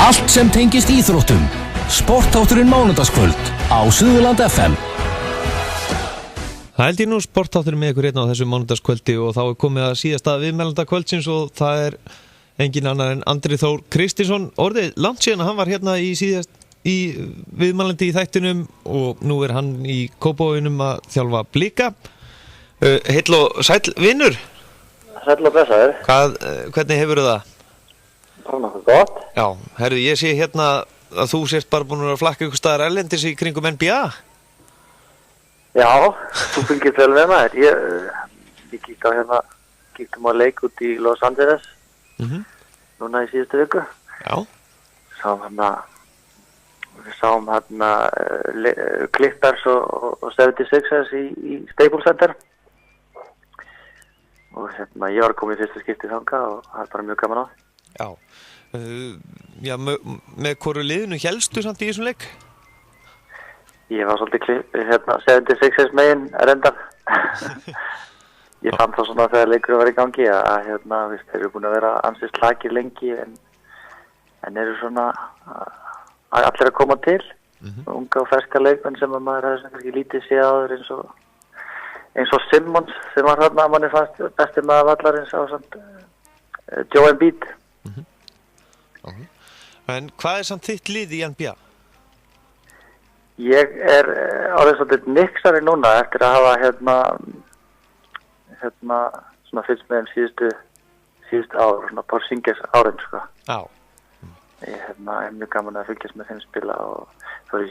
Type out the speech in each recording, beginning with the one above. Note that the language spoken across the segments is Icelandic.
Allt sem tengist íþróttum. Sportátturinn mánudagskvöld á Suðurland FM. Það held ég nú sportátturinn með ykkur á þessu mánudagskvöldi og þá komið að síðasta viðmælanda kvöldsins og það engin annar en Andri Þór Kristinsson. Orðið langt síðan að hann var hérna í viðmælandi í þættinum og nú hann í Kópavoginum að þjálfa Blika. Heill og sæll vinur. Sæll og blessaður. Hvernig hefurðu það? Það nokkuð gott. Já, herru, ég sé hérna að þú sért bara búin að flakka ykkur staðar erlendis í kringum NBA. Já, þú fylgist vel með maður. Ég kíktum á leik út í Los Angeles núna í síðustu viku. Já. Við sáum Clippers og 76ers í Staples Center. Og ég var komið í fyrsta skipti þangað og það bara mjög gaman á. Já. Já, með hvoru liðinu hélstu samt í þessum leik? Ég var svolítið 76ers megin reyndar. Ég fann það svona þegar leikurinn var í gangi að þeir eru búin að vera ansið slakir lengi en eru svona allir að koma til. Unga og ferska leikmenn sem að maður hefði kannski lítið séð áður eins og Simmons sem var þarna að manni fannst besti maður vallarins á samt Joe Embiid. En hvað samt þitt lið í NBA? Ég orðið svolítið nixari núna eftir að hafa svona fylgst með síðustu ár, svona Porzingis árin, sko. Já. Ég mjög gaman að fylgjast með þeim spila og þó ég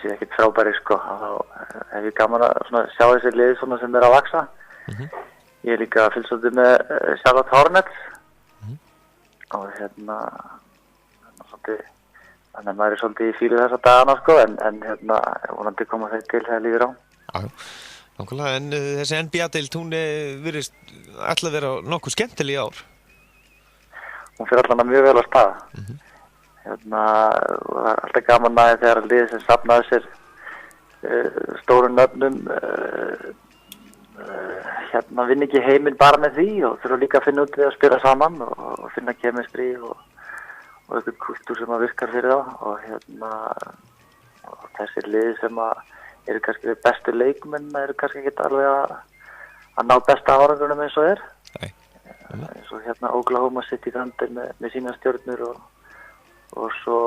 sé ekkit frábæri, sko. Þá hef ég gaman að sjá þessi lið svona sem að vaksa. Ég líka að fylgst svolítið með Charlotte Hornets. Og svolítið, þannig að maður svolítið í fílu þessa dagana, sko, en vonandi koma þeir til þegar líður á. Já, nákvæmlega, en þessi NBA-deild, hún virðist ætla að vera nokkuð skemmtileg í ár. Hún fyrir allan að mjög vel að staða. Það er alltaf gaman að þegar liðið sem safnaði sér stórum nöfnum vinn ekki heiminn bara með því og þurfa líka að finna út við að spila saman og finna kemistri og eitthvað kultúr sem að virkar fyrir þá og þessi lið sem að eru kannski bestu leikmenn eru kannski ekki alveg að ná besta árangurnum eins og eins og Oklahoma City Thunder með sína stjörnur og svo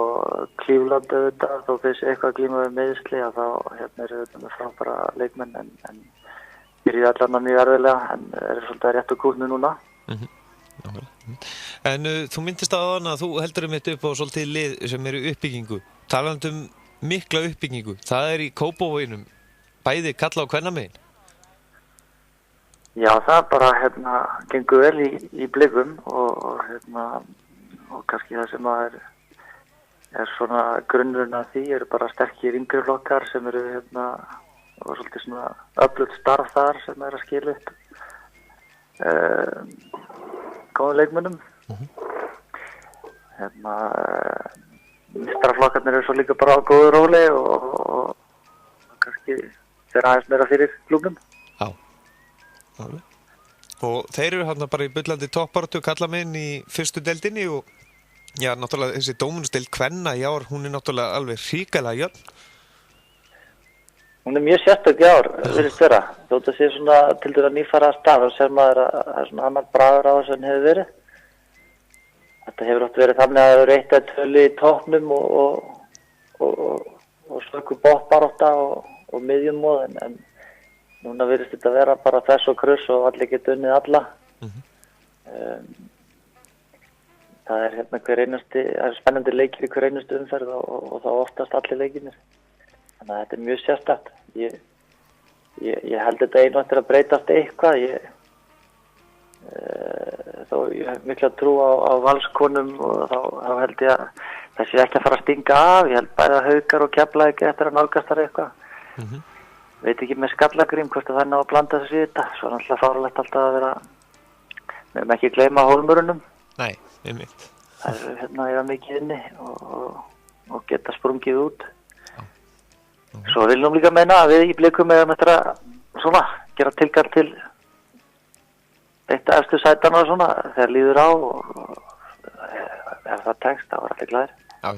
Cleveland auðvitað þó þessi eitthvað glíma við meiðsli að þá eru þetta með frábæra leikmenn en byrjuði allan mjög erfiðlega en svolítið rétt á kúrnu núna. En þú myndist að þú heldur mitt upp á svolítið lið sem eru uppbyggingu. Talandi mikla uppbyggingu. Það í Kópavoginum. Bæði kalla á kvennamegin. Já, það bara gengur vel í Blikum og kannski það sem að er svona grunnurinn að því eru bara sterkir yngri flokkar sem eru og svolítið svona öflugt starf þar sem að skila upp góðum leikmönnum. Meistaraflokkarnir eru svo líka bara á góðu róli og kannski þeir aðeins meira fyrir klúbnum. Já. Og þeir eru bara í bullandi toppbaráttu karlamegin í fyrstu deildinni og já, náttúrulega þessi dómunusdeild kvenna í ár, hún náttúrulega alveg hrikalega jöfn. Hún mjög sérstök í ár, virðist vera. Þótt að sé svona til dæmis nýfara að stað og sér maður að það er svona annar bragur á þessu en hefur verið. Þetta hefur oft verið þannig að það eru 1-2 í toppnum og slökku botbarátta og miðjumóð en núna virðist þetta vera bara þess og kruss og allir geta unnið alla. Það er það er spennandi leikir í hver einustu umferð og þá oftast allir leikirnir. Þannig að þetta er mjög sérstakt. Ég held þetta einu eftir að breytast eitthvað. Þó ég hef mikla trú á Valskonum og þá held ég að það sé ekki að fara að stinga af. Ég held bæði að Haukar og Keflavík eftir að nálgast þar eitthvað. Veit ekki með Skallagrím hvort að það ná að blanda þessu í þetta. Svo er náttúrulega fáralegt alltaf að vera með ekki gleyma Hólmurunum. Nei, einmitt. Það eru mikið inni og geta sprungið út. Svo viljum líka meina að við í Blikum erum eftir að gera tilkall til eitt efstu sætana og þegar líður á og það tekst, þá var allir glæðir. Já.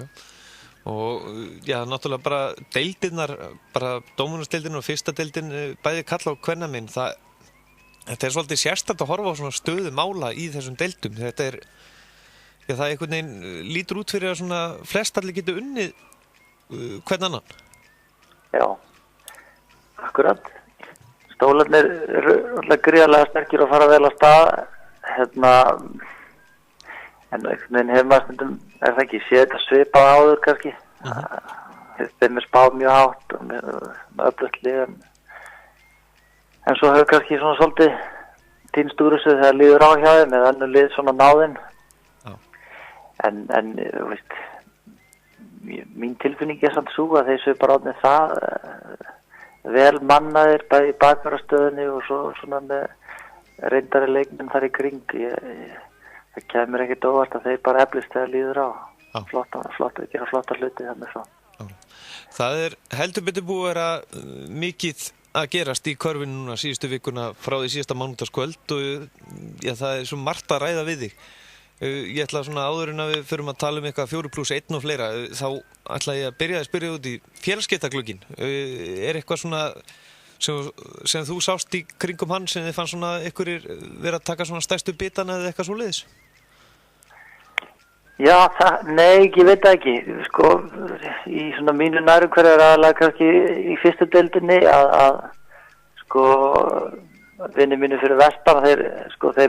Og já, náttúrulega bara deildirnar, bara dómunardeildin og fyrsta deildin, bæði kalla á kvennaminn, þetta svolítið sérstakt að horfa á svona stöðu mála í þessum deildum. Þetta já, það einhvern veginn lítur út fyrir að svona flestallir getur unnið hvern annan. Já, akkurat. Stólarnir eru alltaf gríðarlega sterkir og fara vel á stað, en einhvern veginn hefur maður stundum, það ekki, séð þetta svipað áður kannski. Þeim spáð mjög hátt og með öflugt lið, en svo hefur kannski svona svolítið týnst úr þessu þegar líður á hjá þeim eða önnur lið svona náðinn. En veist, mín tilfinning samt sú að þeir séu bara orðnir það vel mannaðir bæði í bakvarðarstöðunni og svo svona með reyndari leikmenn þar í kring. Það kemur ekkert óvart að þeir bara eflist þegar líður á. Gera flotta hluti þannig frá. Það heldur betur búið að vera mikið að gerast í körfinu núna síðustu vikuna frá því síðasta mánudagskvöld og já, það svo margt að ræða við þig. Ég ætla svona áður en að við förum að tala eitthvað 4+1 og fleira, þá ætla ég að byrja að spyrja út í félagsgeitagluginn. Eitthvað svona sem þú sást í kringum hann sem þið fann svona einhverjir vera að taka svona stærstu bitana eða eitthvað svoleiðis? Já, nei, ég veit það ekki. Sko, í svona mínu nærumhverfi aðalega kannski í fyrstu deildinni að sko vinni mínu fyrir vestan, þeir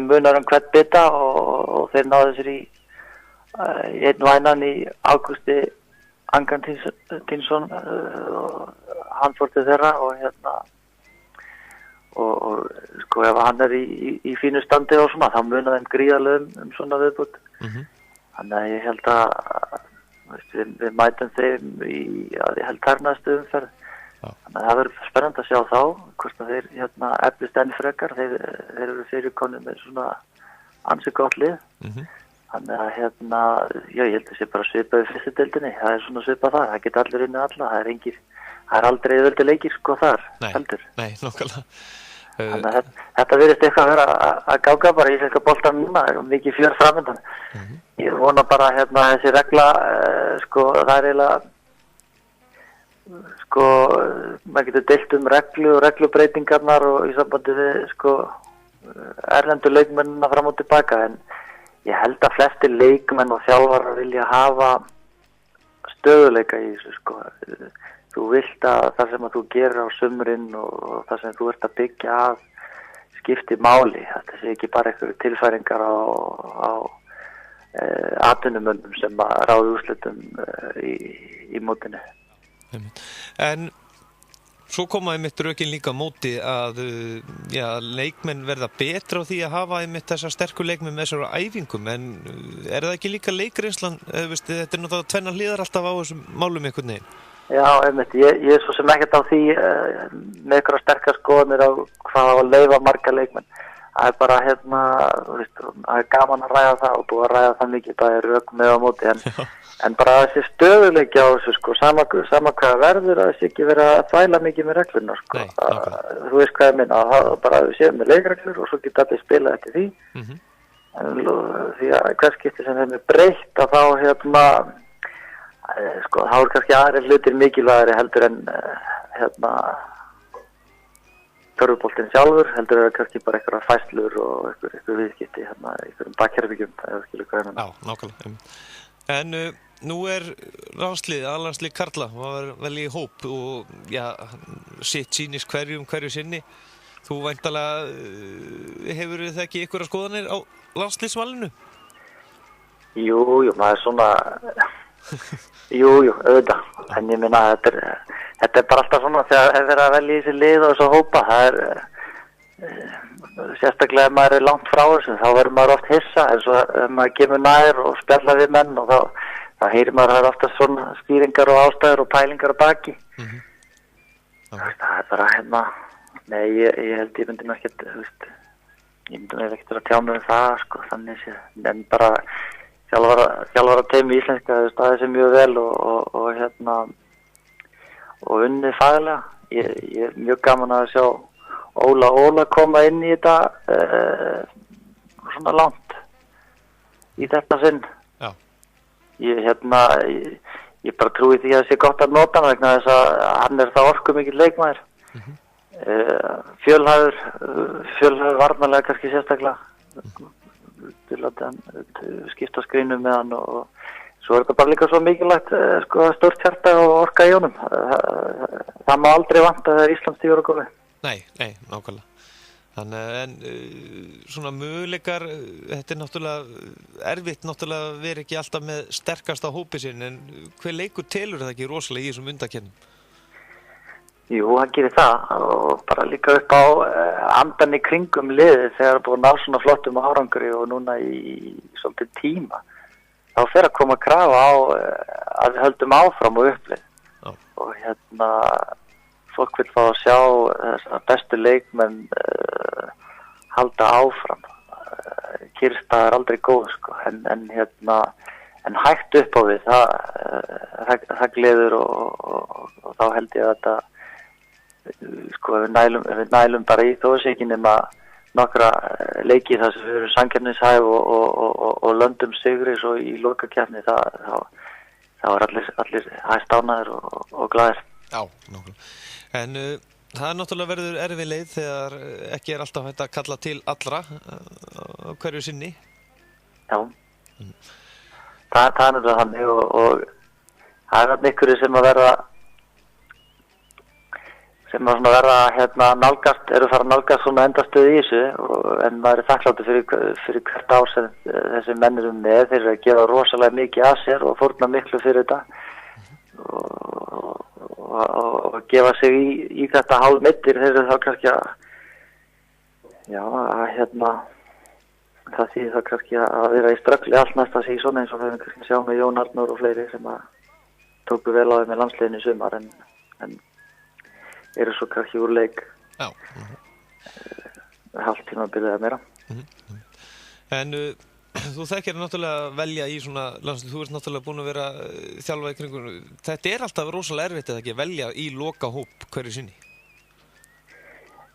munar hvern bita og þeir náðu sér í einn vænan í Ágústi Angantínsson og hann fór til þeirra og og sko ef hann í fínu standi og svona, þá munar þeim gríðarlega svona viðbútt. Þannig að ég held að við mætum þeim ég held þarnastu umferð. Þannig að það verður spennandi að sjá þá hvort að þeir eflist enn frekar. Þeir eru fyrirkomnir með svona ansi gott lið. Þannig að já, ég held að sé bara svipað í fyrstu deildinni. Það er svona svipað þar. Það geta allir unnið alla. Það er aldrei auðveldir leikir sko þar. Heldur. Nei, nákvæmlega. Þannig að þetta virðist eitthvað að vera að ganga bara í íslenska boltanum núna. Það er mikið fjör framöndan. Ég vona bara þessi regla sko það er eiginlega sko, maður getur deilt reglu og reglubreitingarnar og í sambandi við sko erlendu leikmennina fram og tilbaka, en ég held að flestir leikmenn og þjálfarar vilja hafa stöðuleika í þessu sko. Þú vilt að það sem að þú gerir á sumrin og það sem þú ert að byggja að skipti máli. Þetta sé ekki bara einhverju tilfæringar á atvinnumönnum sem að ráði úrslitum í mótinu. En svo koma einmitt rökin líka móti að já, leikmenn verða betra á því að hafa einmitt þessar sterku leikmenn með þessar æfingum, en það ekki líka leikreynslan, þetta náttúrulega tvennar hliðar alltaf á þessum málum einhvern veginn? Já, einmitt, ég er svo sem ekkert á því með ykkur sterkar skoðanir á hvað á að leyfa marga leikmenn. Það er bara það er gaman að ræða það og búið að ræða það mikið, það er rök með á móti, en bara þessi stöðuleiki á þessu sko, sama hvað verður að þessi ekki vera að þvæla mikið með reglurnar sko. Þú veist hvað ég minna, bara við séum með leikreglur og svo geta allir spila eftir því. En því að hver skipti sem þeim er breytt að þá sko, þá er kannski aðrir hlutir mikilvægari heldur en körfuboltinn sjálfur, heldur er kannski bara einhverjar fæslur og einhver viðskipti einhverjum bakherrbyggjum, það skilur hvað Já, nákvæmlega. En nú er aðlandslið karla, var vel í hóp og já, sitt sýnist hverju sinni. Þú væntanlega hefur það ekki einhverjar skoðanir á landsliðsvalinu? Jú, maður svona Jú, auðvitað. En ég meina þetta er bara alltaf svona þegar það er að velja í þessi lið og þessu hópa. Það er sérstaklega ef maður er langt frá þessu, þá verður maður oft hissa, en svo ef maður kemur nær og spjalla við menn og þá heyrir maður að það er ofta svona skýringar og ástæður og pælingar á baki. Það er bara nei, ég held ég myndi mér ekkert, ég myndi mér ekkert að tjá mig það, sko, þannig sé, en bara þjálfara teimi íslenska staðið sér mjög vel og unnið faglega. Ég er mjög gaman að sjá Óla koma inn í þetta svona langt í þetta sinn. Já. ég bara trúi því að það sé gott að nota hann vegna þess að hann það orkumikill leikmaður. Fjölhæfur varnarlega kannski sérstaklega. Til að hann skipta skrínum með hann og svo þetta bara líka svo mikilvægt stórt hjarta og orka í honum. Það má aldrei vanta þegar Ísland stígur á góli. Nei, nákvæmlega. Þannig en svona möguleikar, þetta náttúrulega erfitt náttúrulega að vera ekki alltaf með sterkasta hópi sinn, en hver leikur telur það ekki rosalega í þessum undakennum? Jú, hann gerir það og bara líka upp á andan í kringum liðið þegar það búið að ná svona flottum árangri og núna í svolítið tíma. Þá fer að koma krafa á að við höldum áfram og upplið. Og fólk vil fá að sjá þessar bestu leikmenn halda áfram. Kyrrstaða aldrei góð, en hægt upp á við, það gleður og þá held ég að þetta, við nælum bara í þó sé ekki nema nokkra leiki þar sem við erum samkeppnishæf og löndum sigri svo í lokakeppni, þá allir hæst ánægðir og glaðir. Já, nákvæmlega. En það náttúrulega verður erfið leið þegar ekki alltaf hægt að kalla til allra á hverju sinni. Já, það náttúrulega þannig og það einhverju sem að verða nálgast, eru fara að nálgast svona endastöðu í þessu en maður þakkláttur fyrir hvert ár sem þessi menn eru með, þeir eru að gefa rosalega mikið af sér og fórna miklu fyrir þetta og gefa sig í þetta hálfmittir, þeir eru þá kannski það þýðir þá kannski að vera í ströggli allt næsta sísón eins og við kannski sjá með Jón Arnór og fleiri sem að tóku vel á þeim með landsliðinu í sumar en eru svo kannski úr leik hálft tímabilið eða meira. En þú þekkir náttúrulega velja í svona landslið, þú ert náttúrulega búin að vera þjálfað í kringum. Þetta alltaf rosalega erfitt eða ekki að velja í loka hóp hverju sinni?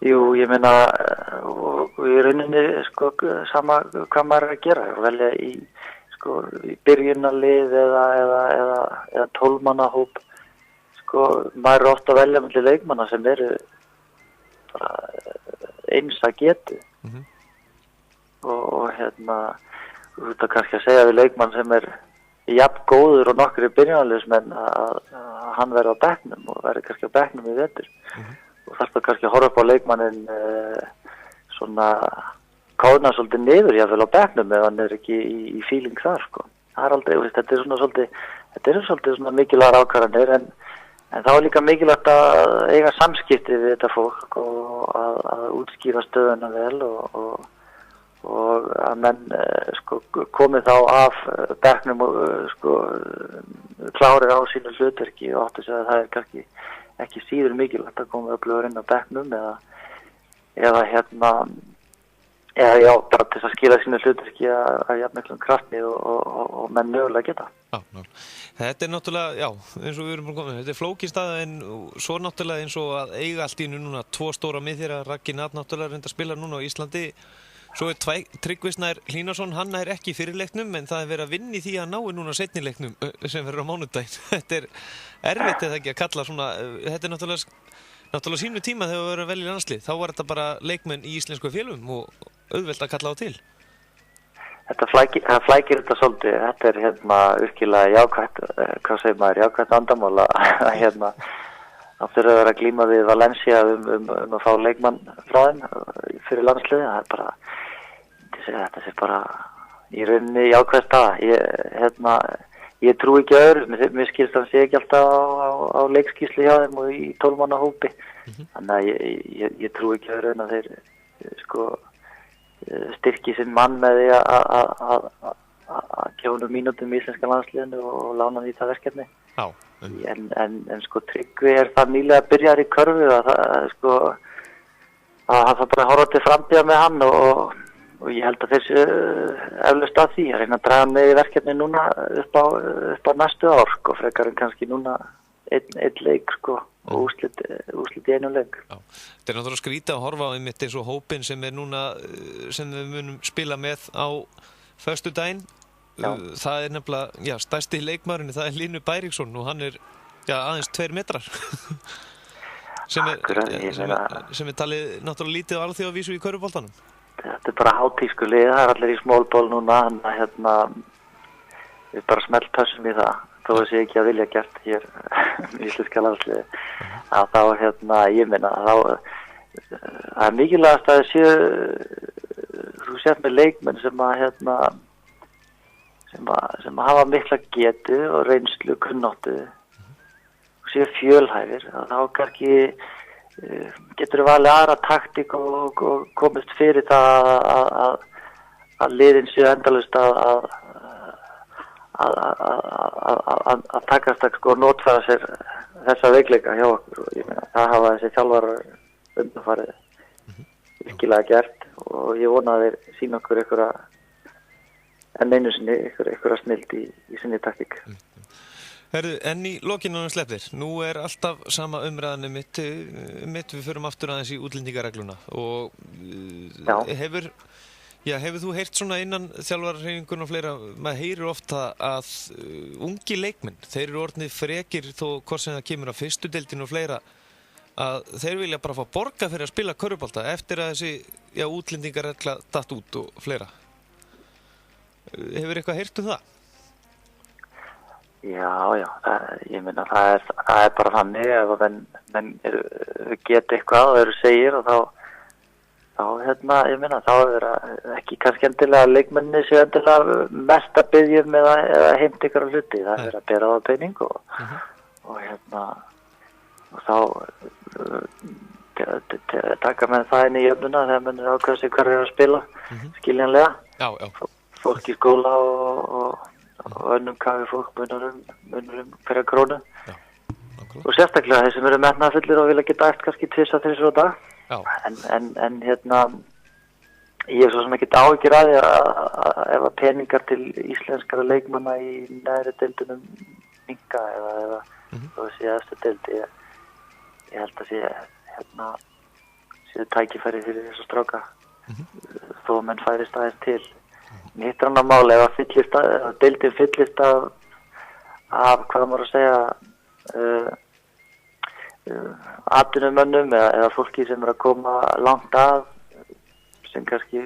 Jú, ég meina og í rauninni sama hvað maður að gera og velja í byrjunarlið eða 12 manna hóp. Maður ofta að velja milli leikmanna sem eru bara eins að getu og þú ert kannski að segja við leikmann sem jafn góður og nokkri byrjunarliðsmenn að hann verði á bekknum og verði kannski á bekknum í vetur og þarf það kannski að horfa upp á leikmannin svona káðna svolítið niður jáfnvel á bekknum ef hann ekki í feeling þar það aldrei, þetta er svolítið svona mikilvægar ákvarðanir en þá líka mikilvægt að eiga samskipti við þetta fólk og að útskýra stöðuna vel og að menn komið þá af bekknum og klárir á sínu hlutverki og áttu sig að það kannski ekki síður mikilvægt að koma öflugur inn á bekknum eða bara til að skila sínu hlutverki að jafnmiklum krafti og menn mögulega geta. Þetta náttúrulega, eins og við erum búin að koma, þetta flókin staða en svo náttúrulega eins og að eiga allt í núna 2 stóra miðjur að Raggi Nat náttúrulega reynda að spila núna á Íslandi. Svo Tryggvi Snær Hlínarsson, hann ekki fyrir leiknum en það verið að vinna í því að nái núna seinni leiknum sem verður á mánudaginn. Þetta erfitt eða ekki að kalla svona, þetta náttúrulega sínu tíma þegar við verðum að velja landslið. Þá var þetta bara leikmenn í íslensku félögum og auðvelt að kalla á til. Þetta flækir þetta svolítið, þetta virkilega jákvætt, hvað segir maður, jákvætt vandamál að það þurfa að vera að glíma við Valencia að fá leikmann frá þeim fyrir landsliði, það bara, þetta sé bara í rauninni jákvætt staða, ég trúi ekki öðru, mér skilst að sé ekki alltaf á leikskýrslu hjá þeim og í 12 manna hópi, þannig að ég trúi ekki öðru en að þeir styrki sinn mann með því að gefa honum mínútum í íslenska landsliðinu og lána því það verkefni. En Tryggvi það nýlega byrjar í körfu að það bara horfa til framtíðar með hann og ég held að þessi eflaust að því að reyna að draga með í verkefni núna upp á næstu ár frekar en kannski núna einn leik og úrslit í einu leik. Þetta náttúrulega skrítið að horfa á einmitt eins og hópinn sem núna sem við munum spila með á föstudaginn það er nefnilega, stærsti leikmaðurinn, það er Hlynur Bæriksson og hann er, aðeins 2 metrar. sem er talið náttúrulega lítið á alþjóðavísu í körfuboltanum. Þetta er bara hátísku lið, það er allir í smólból núna, við bara smeltpössum í það, þó að sé ekki að vilja gert hér í íslenska landsliði. Að þá, ég meina, það er mikilvægast að þú sér með leikmenn sem hafa mikla getu og reynslu kunnáttu og séu fjölhæfir, þá kannski getur valið aðra taktík og komist fyrir það að liðin séu endalaust að takast að notfæra sér þessa veikleika hjá okkur. Ég meina, það hafa þessi þjálfarar undanfarið virkilega gert og ég vona að þeir sýna okkur enn einu sinni einhverja snild í sinni taktík. Herðu, en í lokinu sleppir, nú er alltaf sama umræðan mitt, við förum aftur aðeins í útlendingaregluna og hefur þú heyrt svona innan þjálfararhreyfingun og fleira, maður heyrir ofta að ungi leikmenn, þeir eru orðnir frekir þó hvort sem það kemur á fyrstu deildinu og fleira, að þeir vilja bara fá borga fyrir að spila körfubolta eftir að þessi útlendingaregla datt út og fleira. Hefur eitthvað heyrt það? Já, ég meina það er bara þannig ef menn geta eitthvað og eru segir og þá ég meina þá er ekki kannski endilega leikmenni séu endilega mest að biðja eða heimt ykkur á hluti, það er að bera á pening og þá taka menn það inn í jöfnuna þegar menn er ákveða sig hver er að spila skiljanlega fólk í skóla og önnum kafi fólk munar hverja krónu og sérstaklega þeir sem eru metnaðarfullir og vilja geta eftir kannski 2-3 á dag en ég er svo sem ekkert áhyggjur að ef að peningar til íslenskara leikmanna í neðri deildunum minnka eða þó sé eftir deild ég held að sé tækifæri fyrir þess að stráka þó menn færist aðeins til. Hitt er annar mál ef að deildin fyllist af hvað maður að segja atvinnumönnum eða fólki sem er að koma langt að sem kannski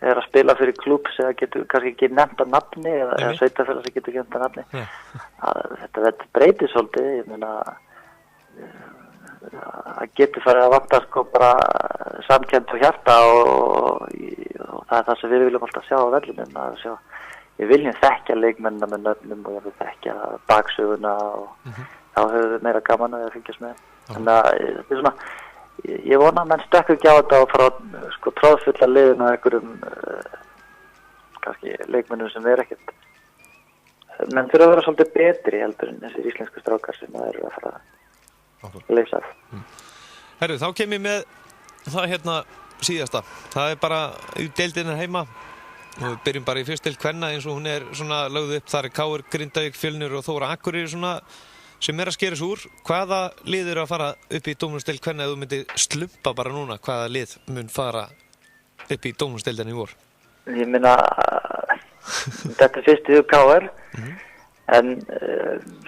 er að spila fyrir klúbb sem getur kannski ekki nefnt að nafni eða sveitafélag sem getur ekki nefnt að nafni þetta breytir svolítið, ég meina að getur farið að vanta sko bara samkennd og hjarta og það er það sem við viljum alltaf sjá á vellinum við viljum þekkja leikmennina með nöfnum og við viljum þekkja baksöguna og þá höfum við meira gaman að fylgjast með þannig að þetta er svona ég vona að menn stökkur ekki á þetta og frá sko tróðfulla liðin og einhverjum kannski leikmennum sem er ekkert menn þurfa að vera svolítið betri heldur en þessir íslensku strákar sem það eru að fara að leysa Herru, þá kem ég með það síðasta, það er bara í deildina heima og við byrjum bara í fyrst deild kvenna eins og hún er svona lögð upp, þar er KR, Grindavík, Fjölnir og Þóra Akureyri svona sem er að skera sig úr. Hvaða lið eru að fara upp í dómsdeild kvenna ef þú myndir slumpa bara núna, hvaða lið mun fara upp í dómsdeildina í vor? Ég meina þetta er fyrst í KR en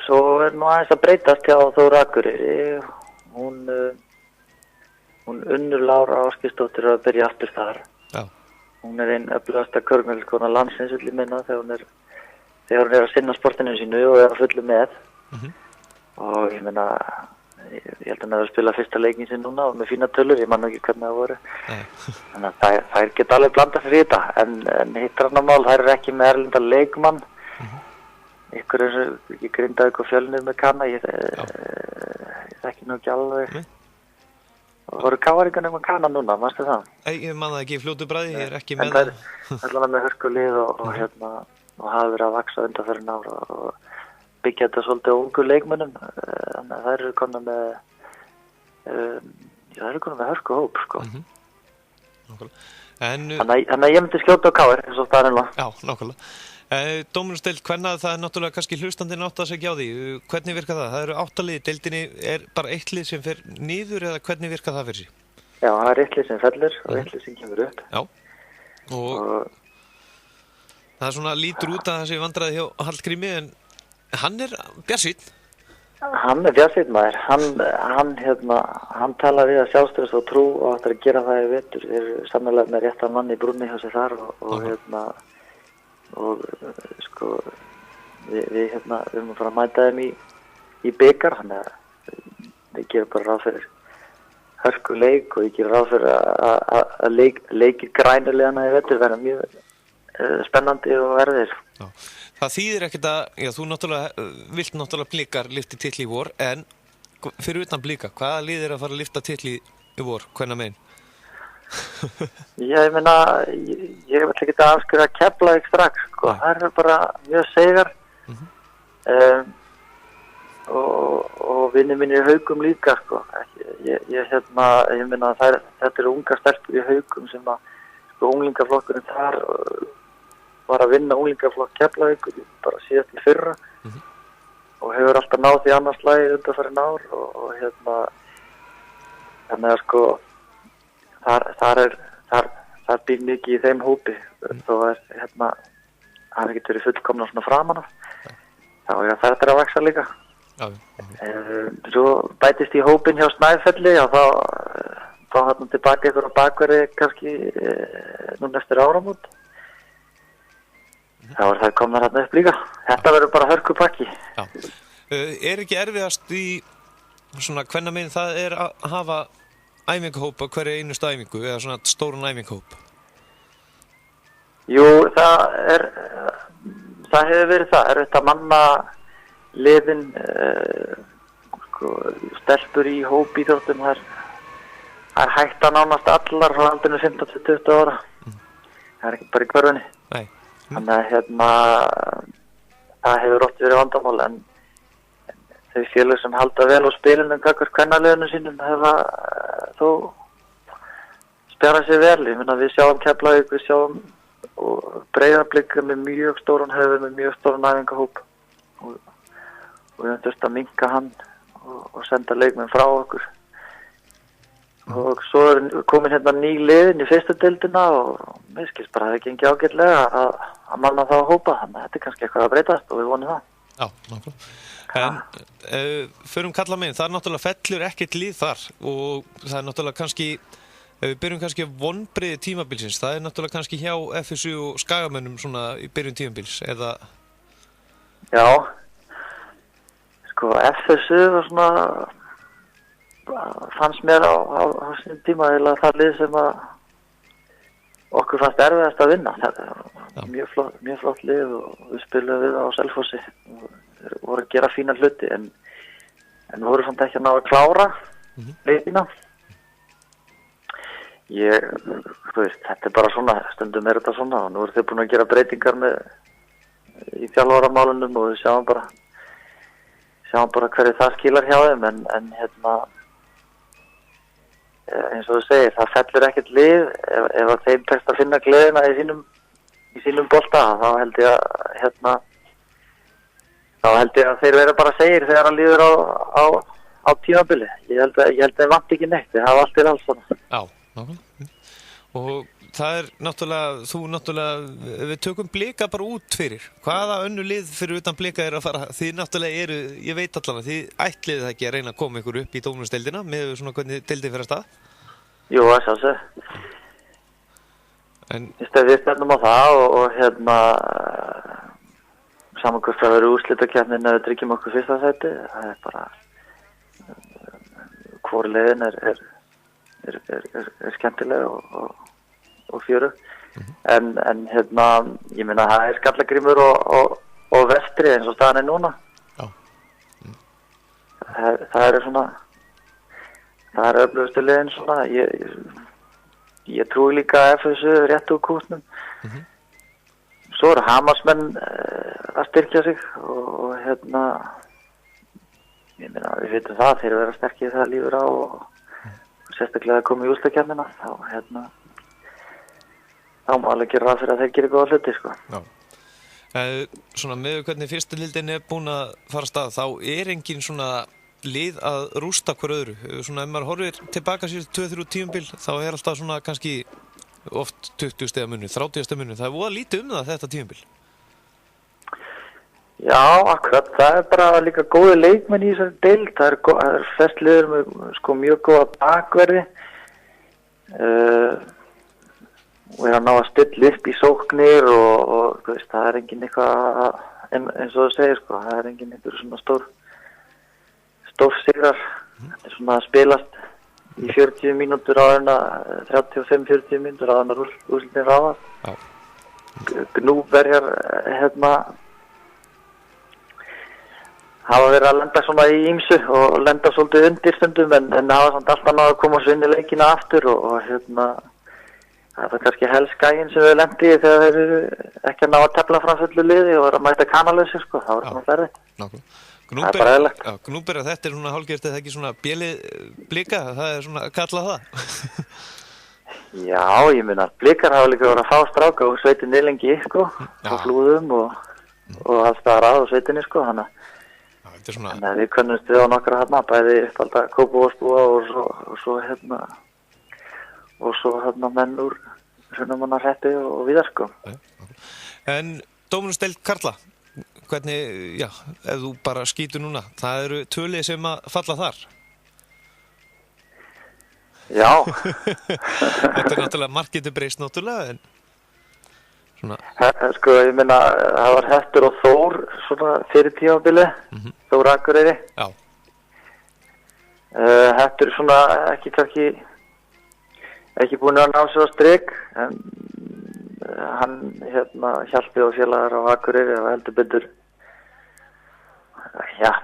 svo er nú aðeins að breytast hjá Þóra Akureyri hún Unnur Lára Ásgeirsdóttir að byrja aftur þar. Hún er einn öflugasta körfuboltakona landsins vill ég meina þegar hún er að sinna sportinu sínu og er að fullu með. Og ég meina ég held að hann hefur spilað fyrsta leikin sinn núna og með fína tölur, ég man ekki hvernig það voru. Þannig að þær geta alveg blandað fyrir þetta en hitt annar mál, þær eru ekki með erlenda leikmann. Ykkur er ekki Grindavík og Fjölnir með Kana, ég þekki nú ekki alveg. Og voru káaringar með Kana núna, manstu það? Ég man það ekki í fljótu bragði, ég er ekki með það. En það er allavega með hörkulið og hafa verið að vaksa undanfarin ára og byggja þetta svolítið á ungu leikmönnum. Þannig að þær eru konar með hörkuhóp, sko. Þannig að ég myndi skjóta á káir, eins og það er ennlega. Já, nákvæmlega. Dómsdeild kvenna, það er náttúrulega kannski hlustandinn átt að segja á því. Hvernig virkar það? Það eru 8 lið, deildinni er bara 1 lið sem fer niður eða hvernig virkar það fyrir sig? Já, það er 1 lið sem fellur og 1 lið sem kemur upp. Já. Og Það svona lítur út að það sé vandræði hjá Hallgrími en hann bjartsýnn. Hann bjartsýnn maður. Hann talar við að sjálfstress og trú og ætlar að gera það í vetur. Þeir eru sannarlega með réttan mann í brúnni hjá sig þar og sko við erum að fara að mæta þeim í bikar, þannig að við gerum bara ráð fyrir hörku leik og ég gerum ráð fyrir að leikir grænulegana í vetur verða mjög spennandi og erfiðir. Já. Það þýðir ekkert að, þú vilt náttúrulega Blikar lyfti titli í vor, en fyrir utan Blika, hvaða lið að fara að lyfta titli í vor, hvenær megin? Ég meina, ég vil ekki að afskrifa Keflavík strax, sko. Það bara mjög segar og vinni mínir í Haukum líka, sko. Ég meina, þetta eru unga stelpur í Haukum sem að, sko, unglingaflokkurinn þar var að vinna unglingaflokk Keflavík bara síðast í fyrra og hefur alltaf náð því annars lagi undanfarin ár og þannig að sko þar býr mikið í þeim hópi þó að það er ekki verið fullkomna svona framan af þá það er að vaxa líka. Svo bætist í hópin hjá Snæfelli og þá hann tilbaka ykkur á bakverði kannski núna eftir áramót. Þá það komnar hann upp líka. Þetta verður bara hörkupakki. Já. Ekki erfiðast í svona hvenær megin það að hafa æfingahóp á hverju einustu æfingu eða svona stóran æfingahóp? Jú, það hefur verið það. Er þetta manna liðin sko, stelpur í hóp íþróttum það er hægt að nánast allar frá aldrinu 15-20 ára. Það er ekki bara í hverfunni. Nei. Þannig að það hefur oft verið vandamál en þau félög sem halda vel á spilinu gagnvart kvennaliðinu sínum hefa þó spjarað sig vel. Ég meina við sjáum Keflavík, við sjáum Breiðablik með mjög stóran höfuð með mjög stóran æfingahóp og við höfum þurft að minnka hann og senda leikmenn frá okkur. Og svo komin ný liðin í fyrstu deildina og mér skilst bara að það gengi ágætlega að manna þá hópa, þannig að þetta er kannski eitthvað að breytast og við vonum það. Já, nákvæmlega. En förum kalla megin, það er náttúrulega fellur ekkert lið þar og það er náttúrulega kannski, við byrjum kannski vonbrigði tímabilsins, það er náttúrulega kannski hjá FSU og Skagamönnum svona í byrjun tímabils, eða? Já, sko FSU var svona fannst mér á þessum tíma eða það lið sem að okkur fannst erfiðast að vinna. Það er mjög flott lið og við spilum við á Selfossi og voru að gera fína hluti en voru samt ekki að ná að klára leikina. Þetta er bara svona, stundum er þetta svona og nú eru þau búin að gera breytingar í þjálfaramálunum og við sjáum bara hverju það skilar hjá þeim en eins og þú segir, það fellur ekkert lið ef að þeim tekst að finna gleðina í sínum bolta þá held ég að þeir vera bara segir þegar hann líður á tímabili. Ég held að þeir vant ekki neitt, þeir hafa allt til alls svona. Já, nákvæmlega. Og það er náttúrulega, við tökum Blika bara út fyrir. Hvaða önnu lið fyrir utan Blika að fara? Þið náttúrulega ég veit allavega, þið ætliðið ekki að reyna að koma ykkur upp í dómnumsdeildina með svona hvernig deildin fyrir að stað? Jú, það sjálfsög. Við stefnum á það og saman hvort það verður úrslitakeppnin ef við tryggjum okkur fyrsta sæti. Það er bara hvor leiðin er skemmtileg og fjörug. En ég meina það er Skallagrímur og Vestri eins og staðan er núna. Já. Það er svona það er öflugustu liðin svona. Ég trúi líka að FSU rétt úr kútnum. Svo eru Hamarsmenn að styrkja sig og ég meina við vitum það þeir vera sterkir það lífur á og sérstaklega að koma í úrslitakeppnina þá má alveg gera ráð fyrir að þeir gera góða hluti sko. Já. Svona með hvernig fyrstu deildin er búin að fara af stað þá er engin svona lið að rústa hver öðru. Svona ef maður horfir tilbaka síðan 2-3 tímabil þá er alltaf svona kannski oft 20 stiga munur, 30 stiga munur, það er voða lítið það þetta tímabil. Já, akkurat, það er bara líka góði leikmenn í þessari deild, það er flest liður með sko mjög góða bakverði og er að ná að stilla upp í sóknir og veist, það er engin eitthvað, eins og þú segir sko, það er engin eitthvað svona stór sigrar, þetta er svona að spilast í 40 mínútur á enna, 35-40 mínútur á enna úrslitin ráðar. Gnúberjar, hafa verið að lenda svona í ýmsu og lenda svolítið undir stundum en hafa samt alltaf náðu að koma svo inn í leikina aftur og það er kannski helst gægin sem við lendi í þegar þeir eru ekki að ná að tefla fram fullu liði og vera að mæta kanalauðsir sko, þá er það ferðið. Það er bara eðlilegt. Já, Gnúberjar, þetta er svona hálfgert eða ekki svona bjeli blika, það er svona kallað það. Já, ég meina, blikar hafa líka verið að fá stráka úr sveitinni lengi sko, á flúðum og alls staðar að á sveitinni sko, þannig að við könnumst við á nokkra hérna, bæði uppalda Kópavogsbúa og svo menn úr Hrunamannahreppi og víðar sko. En Dóminusdeild karla, hvernig, já, ef þú bara skýtur núna, það eru tölið sem að falla þar? Já. Þetta er náttúrulega marketu breyst náttúrulega, en svona... Sko, ég meina, það var Hestur og Þór svona fyrir tímabili, Þór Akureyri. Já. Hestur svona ekki búin að ná sér á strik, en hann Hjalti og félagar á Akureyri og heldur betur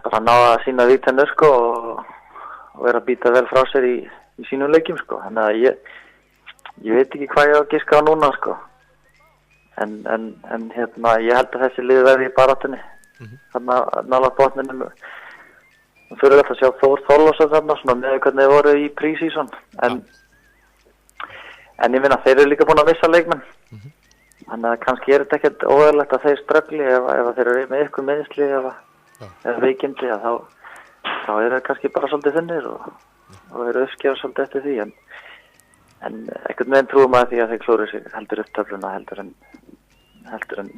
bara náða að sína vítennu sko og vera að býta vel frá sér í sínum leikjum sko, þannig að ég veit ekki hvað ég á að giska á núna sko, en ég held að þessi lið verði í baráttunni, þarna nálægt botninum og fyrir þetta að sjá Þór Þorláksson þarna svona með hvernig þeir voru í pre-season, en ég minna þeir eru líka búin að missa leikmenn, þannig að kannski er þetta ekkert óeðlilegt að þeir ströggli ef þeir eru með ykkur meðsli eða veikindi, þá er það kannski bara svolítið þunnir og eru uppskjara svolítið eftir því, en ekkert meðan trúum að því að þeir klóru sig heldur upp töfluna heldur en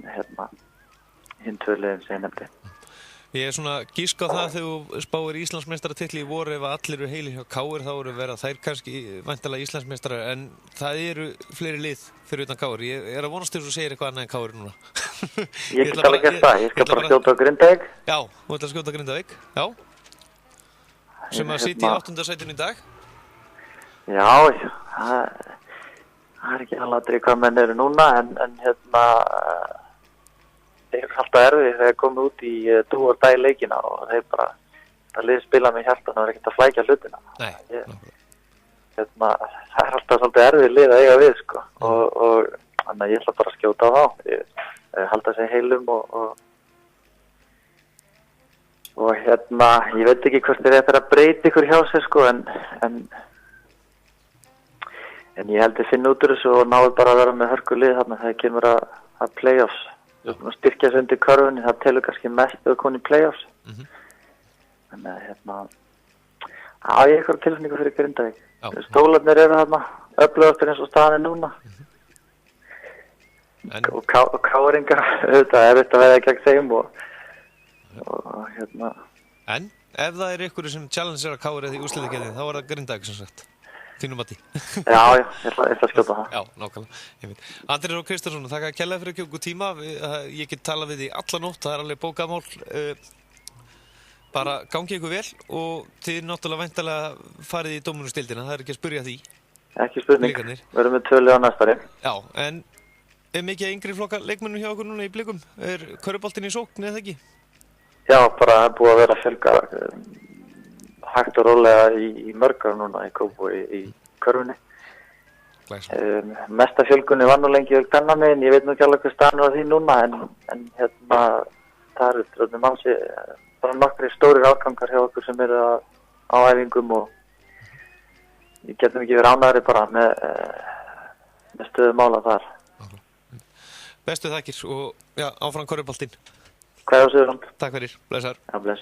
hinn tvöliðin sem ég nefndi. Ég er svona gísk á það þegar þú spáir Íslandsmeistaratitli í voru ef allir eru heilir hjá KR þá eru verið þær kannski væntanlega Íslandsmeistarar en það eru fleiri lið fyrir utan KR. Ég er að vonast til þess að þú segir eitthvað annað en KR núna. Ég get alveg gert það, ég skal bara skjóta á Grindavík. Já, þú ætlar að skjóta á Grindavík, já. Sem að sitja í 8. sætinu í dag. Já, það er ekki alveg hvað menn eru núna en þeir eru alltaf erfið þegar þeir komið út í do or die leikina og þeir bara það liði spila með hjarta, það er ekkert að flækja hlutina. Nei. Það er alltaf svolítið erfið lið að eiga við sko og þannig að ég ætla bara að skjóta á þá. Ég halda sig heilum og ég veit ekki hvort þeir eftir að breyta ykkur hjá sér sko en ég held að finna út úr þessu og náðu bara að vera með hörku lið þarna þegar kemur að play-offs. Styrkja sig undir körfunni, það telur kannski mest að koma í play-offs. Þannig að ég eitthvað tilfinningu fyrir Grindavík. Stólarnir eru þarna, öflugastur eins og staðan er núna. Og káringar, auðvitað er þetta veða gegn þeim En ef það er ykkur sem challengear að KR eða í úrslitakeppninni, þá er það Grindavík sem sagt. Þínum mati. Já, ég ætla að skjóta það. Já, nákvæmlega. Andri Rók Kristjánsson, þakka kærlega fyrir að gefa okkur tíma. Ég get talað við því alla nótt, það er alveg bókamál. Bara gangi ykkur vel og þið náttúrulega væntanlega farið í Dóminusdeildina, það er ekki að spyrja því. Ekki spurning, verðum við tölið á næstari. Já, en er mikið yngri flokka leikmennum hjá okkur núna í blikum? Er körfuboltinn í sókn eða ekki? Já, bara það er búið að vera að fjölga hægt og rólega í mörgar núna í Kópavogi í körfunni. Mesta fjölgunni var nú lengi en ég veit nú ekki alveg hvað staðan var því núna en það eru mannsi bara nokkri stórir ágangar hjá okkur sem eru á æfingum og ég getum ekki verið ánægri bara með stöðu mála þar. Bestu þakkir og já, áfram körfuboltinn. Hvað er það, Sigurðan? Takk fyrir, blessaður. Já, bless.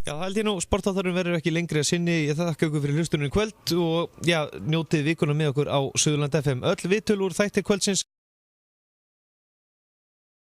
Já, það held ég nú, sportáttarinn verður ekki lengri að sinni. Ég þakka ykkur fyrir hlustunum í kvöld og já, njótið vikuna með okkur á Suðurland FM. Öll viðtöl úr þætti kvöldsins